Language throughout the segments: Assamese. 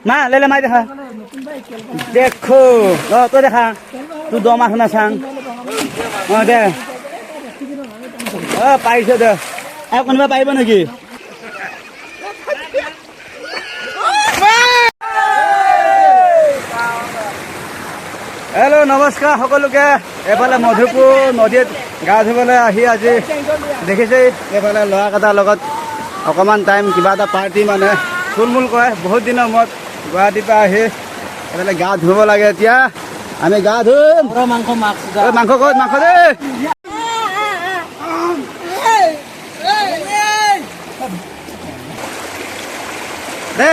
মা লেলে মাই দেখা দেখো তই দেখা তোৰ দম আছে না চাং দে পাৰিছ দে আৰু কোনোবা পাৰিব নেকি হেল্ল' নমস্কাৰ সকলোকে এইফালে মধুপুৰ নদীত গা ধুবলৈ আহি আজি দেখিছেই এইফালে ল'ৰাকেইটাৰ লগত অকণমান টাইম কিবা এটা পাৰ্টি মানে থুলমূল কৰে বহুত দিনৰ মূৰত গুৱাহাটীৰ পৰা আহি এইফালে গা ধুব লাগে এতিয়া আমি গা ধুম মাংস ক'ত মাংস দেই দে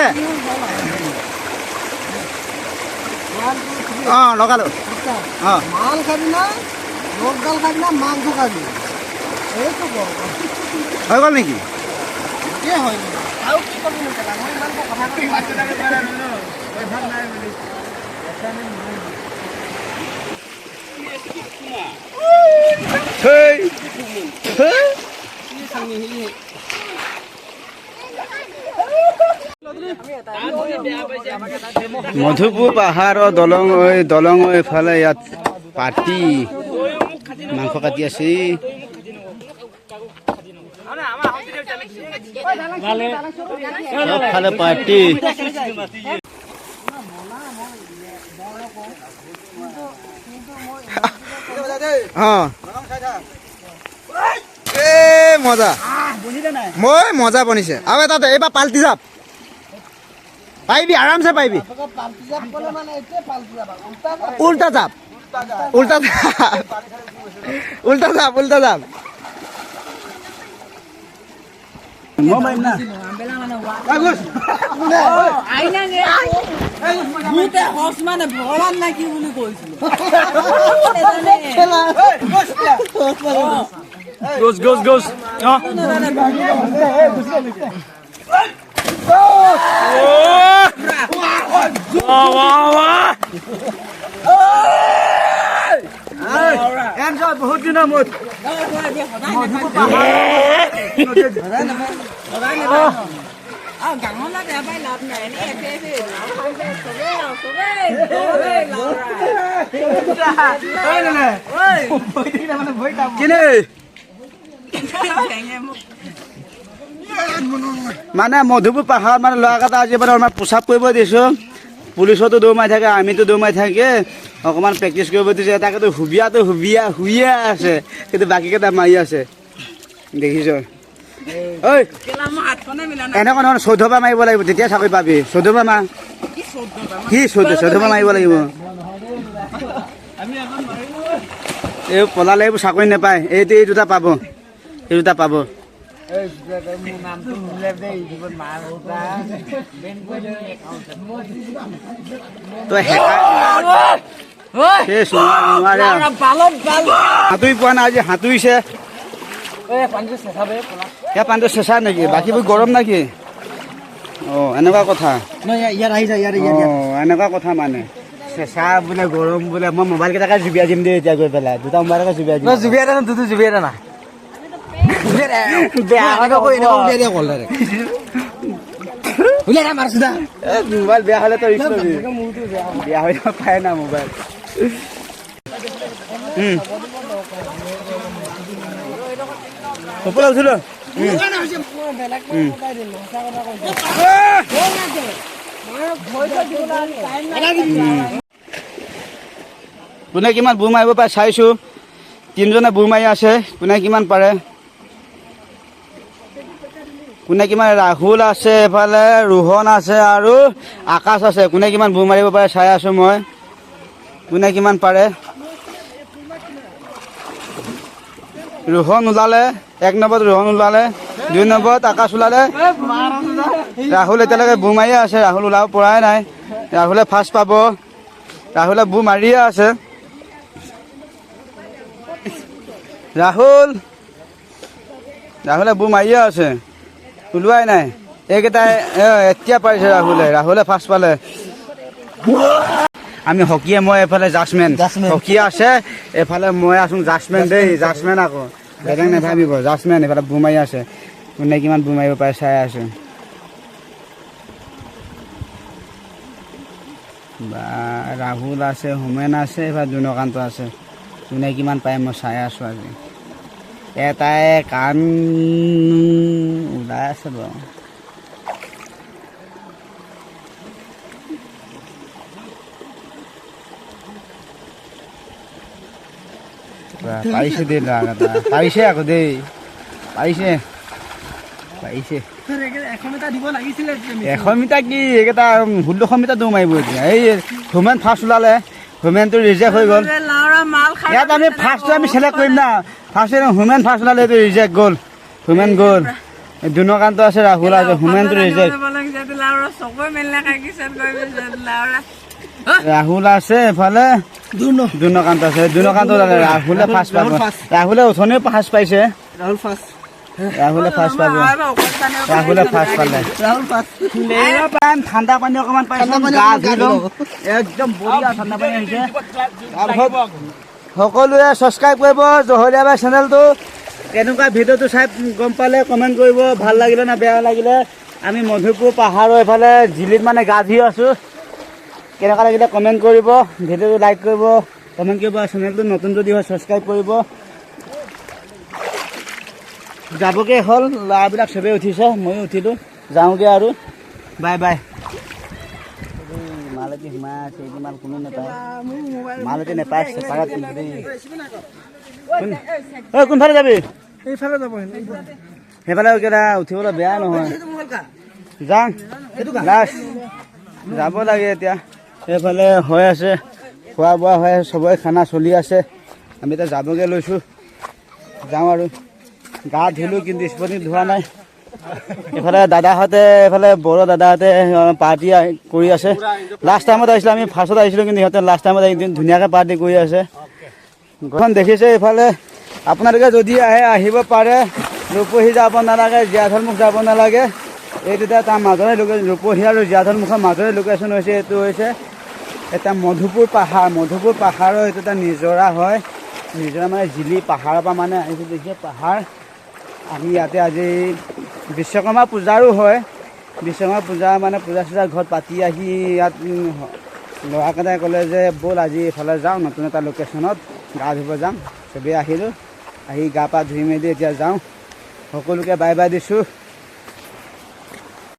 লগালো মাল খাবি না লোকডাল খাবি না মাংস খাবি এইটো হৈ গ'ল নেকি হয় আৰু কি কৰিবি মই ইমান কথা মধুপুৰ পাহাৰৰ দলং এইফালে ইয়াত পাৰ্টি মাংস কাটি আছে চবফালে পাৰ্টি মজা মই মজা বনিছে আৰু এটা এইবাৰ পাল্টি যাপ পাৰিবি আৰামছে পাৰিবি উল্টা যাপ মই মাৰিম না ভগৱান নাই কি বুলি কৈছিলো গোছ বহুত দিনৰ মূৰত মানে মধুপুৰ পাহাৰত মানে ল'ৰাকেইটা আজি মানে আমাৰ পোচাপ কৰিব দিছোঁ পুলিচতো দৌৰ মাৰি থাকে আৰ্মিতো দৌৰ মাৰি থাকে অকণমান প্ৰেক্টিচ কৰিব দিছে তাকেতো শুইয়ে আছে কিন্তু বাকীকেইটা মাৰি আছে দেখিছ ঐ এনেকুৱা নহয় 14 বাৰ মাৰিব লাগিব তেতিয়া চাকৰি পাবি 14 বাৰ মাৰ কি 14 বাৰ মাৰিব লাগিব এই পলালে এইবোৰ চাকৰি নাপায় এই দুটা পাব তই সাঁতুৰি পোৱা নাই আজি সাঁতুৰিছে পানীটো চেঁচা নেকি বাকীবোৰ গৰম নেকি এনেকুৱা কথা এনেকুৱা কথা মানে চেঁচা বোলে গৰম বোলে মই মোবাইল কেইটাকে জুবিয়াই দিম দেই এতিয়া গৈ পেলাই দুটা মোবাইলকে জুবিয়াই দিম জুবিয়াই দে না মোবাইল বেয়া হলে তই বেয়া হৈ যাব পাৰে না মোবাইল উঠিলো কোনে কিমান বুৰ মাৰিব পাৰে চাইছো 3জনে বুৰ মাৰি আছে কোনে কিমান পাৰে কোনে কিমান ৰাহুল আছে এফালে ৰোহন আছে আৰু আকাশ আছে কোনে কিমান বুৰ মাৰিব পাৰে চাই আছো মই কোনে কিমান পাৰে ৰোহন ওলালে 1 নম্বৰত ৰোহন ওলালে 2 নম্বৰত আকাশ ওলালে ৰাহুল এতিয়ালৈকে বুৰ মাৰিয়ে আছে ৰাহুল ওলাব পৰাই নাই ৰাহুলে ফাৰ্ষ্ট পাব ৰাহুলে বুৰ মাৰিয়ে আছে ৰাহুলে বুৰ মাৰিয়ে আছে ওলোৱাই নাই এইকেইটাই এতিয়া পাৰিছে ৰাহুলে ফাৰ্ষ্ট পালে আমি হকিয়ে মই এফালে জাজমেন হকি আছে এফালে মই আছো জাজমেন দেই জাজমেন আকৌ বেলেগ নাভাবিব জাজমেন এফালে বুৰ মাৰি আছে কোনে কিমান বুৰ মাৰিব পাৰে চাই আছে বা ৰাহুল আছে, হোমেন আছে, এইবাৰ দুনকান্ত আছে। কোনে কিমান পায় মই চাই আছোঁ আজি। এটাই কাণ ওলাই আছে বাৰু। পাৰিছে দেই ল'ৰাকেইটা, পাৰিছে আকৌ দেই, পাৰিছে পাৰিছে। 100 মিটাৰ কি এইকেইটা 1600 মিটাৰ দৌৰ মাৰিব এতিয়া। এই হোমেন ফাৰ্ষ্ট ওলালে, হোমেনটো ৰিজেক্ট হৈ গ'ল। লাউৰা মাল খাই ইয়াত আমি ফাৰ্ষ্টটো আমি চিলেক্ট কৰিম না। ফাৰ্ষ্ট হোমেন ফাৰ্ষ্ট ওলালে, এইটো ৰিজেক্ট গ'ল, হোমেন গ'ল। দুনকান্ত আছে, ৰাহুল আছে, হোমেনটো ৰিজেক্ট। লাউৰা চকুৱে মেলিলে খাই কিছে লাউৰা ৰাহুল আছে এফালে, দুনকান্ত আছে। দুনকান্ত ওলালে, ৰাহুলে ফাৰ্ষ্ট পাব। ৰাহুলে উঠনিও ফাৰ্ষ্ট পাইছে, ৰাহুলে ফাৰ্ষ্ট পাব। ৰাহুলে ফাৰ্ষ্ট পালে। ঠাণ্ডা পানী অকণমান পাইছোঁ, গা ধুই লওঁ। একদম বঢ়িয়া ঠাণ্ডা পানী আহিছে। সকলোৱে ছাবস্ক্ৰাইব কৰিব জহৰীয়া বাই চেনেলটো। এনেকুৱা ভিডিঅ'টো চাই গম পালে কমেণ্ট কৰিব, ভাল লাগিলে না বেয়া লাগিলে। আমি মধুপুৰ পাহাৰৰ এইফালে জিলিত মানে গা ধুই আছোঁ। কেনেকুৱা লাগিলে কমেণ্ট কৰিব, ভিডিঅ'টো লাইক কৰিব, কমেণ্ট কৰিব। চেনেলটো নতুন যদি হয় ছাবস্ক্ৰাইব কৰিব। যাবগৈ হ'ল, ল'ৰাবিলাক চবেই উঠিছে, ময়ো উঠিলোঁ, যাওঁগৈ আৰু। Bye bye. মালতী সোমাই আছে, এইটো মাল কোনো নাপায়, মালতী নাপায়। কোনফালে যাবি? সেইফালে কেইটা উঠিবলৈ বেয়া নহয়, যাওঁ লাষ্ট যাব লাগে এতিয়া। সেইফালে হৈ আছে, খোৱা বোৱা হৈ আছে, চবৰে খানা চলি আছে। আমি এতিয়া যাবগৈ লৈছোঁ, যাওঁ আৰু। গা ধুলোঁ কিন্তু স্পৰ্টিং ধোৱা নাই। এইফালে দাদাহঁতে, এইফালে বড়ো দাদাহঁতে পাৰ্টি কৰি আছে। লাষ্ট টাইমত আহিছিলোঁ, আমি ফাৰ্ষ্টত আহিছিলোঁ, কিন্তু সিহঁতে লাষ্ট টাইমত একদিন ধুনীয়াকৈ পাৰ্টি কৰি আছে। ঘৰখন দেখিছে। এইফালে আপোনালোকে যদি আহে আহিব পাৰে। ৰূপহী যাব নালাগে, জীয়াধলমুখ যাব নালাগে। এই দুটা তাৰ মাজৰে ৰূপহী আৰু জীয়াধলমুখৰ মাজৰে লোকেশ্যন হৈছে। এইটো হৈছে এটা মধুপুৰ পাহাৰ। মধুপুৰ পাহাৰৰ এইটো এটা নিজৰা হয়। নিজৰা মানে জিলি পাহাৰৰ পৰা মানে আহিছোঁ, দেখিছে পাহাৰ। আমি ইয়াতে আজি বিশ্বকৰ্মা পূজাৰো হয়। বিশ্বকৰ্মা পূজা মানে পূজা চূজা ঘৰত পাতি আহি ইয়াত ল'ৰাকেইটাই ক'লে যে ব'ল আজি এইফালে যাওঁ, নতুন এটা লোকেশ্যনত গা ধুব যাম। চবেই আহিলোঁ, আহি গা পা ধুই মেলি এতিয়া যাওঁ। সকলোকে বাই বাই দিছোঁ।